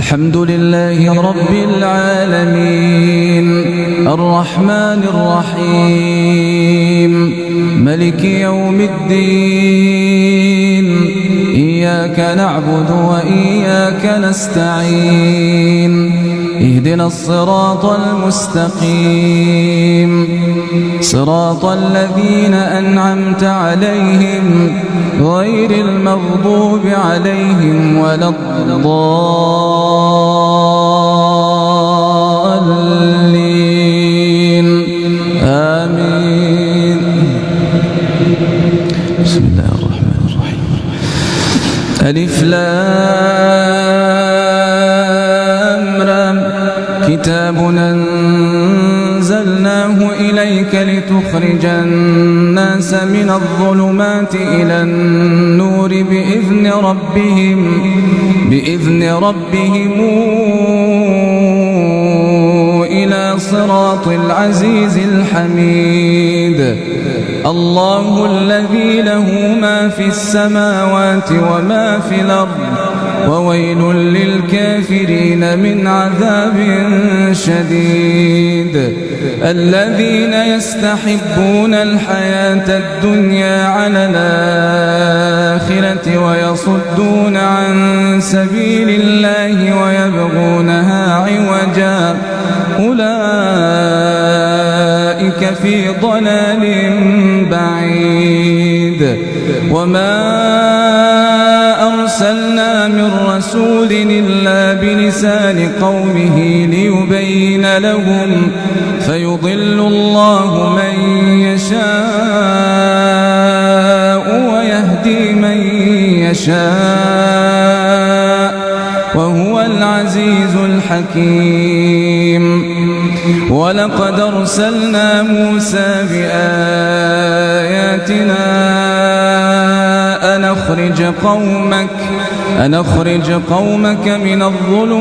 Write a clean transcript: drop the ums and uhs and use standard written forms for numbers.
الحمد لله رب العالمين الرحمن الرحيم ملك يوم الدين إياك نعبد وإياك نستعين اهدنا الصراط المستقيم صراط الذين أنعمت عليهم غير المغضوب عليهم ولا الضالين آمين. بسم الله الرحمن الرحيم. ألف لام را كتاب أنزلناه إليك لتخرج الناس من الظلمات إلى النور بإذن ربهم إلى صراط العزيز الحميد. الله الذي له ما في السماوات وما في الأرض وويل للكافرين من عذاب شديد. الذين يستحبون الحياة الدنيا على الآخرة ويصدون عن سبيل الله ويبغونها عوجا أولئك في ضلال بعيد. وما أرسلنا من رسول إلا بلسان قومه ليبين لهم فيضل الله من يشاء ويهدي من يشاء وهو العزيز الحكيم. ولقد أرسلنا موسى بآياتنا أن أخرج قومك من الظلمات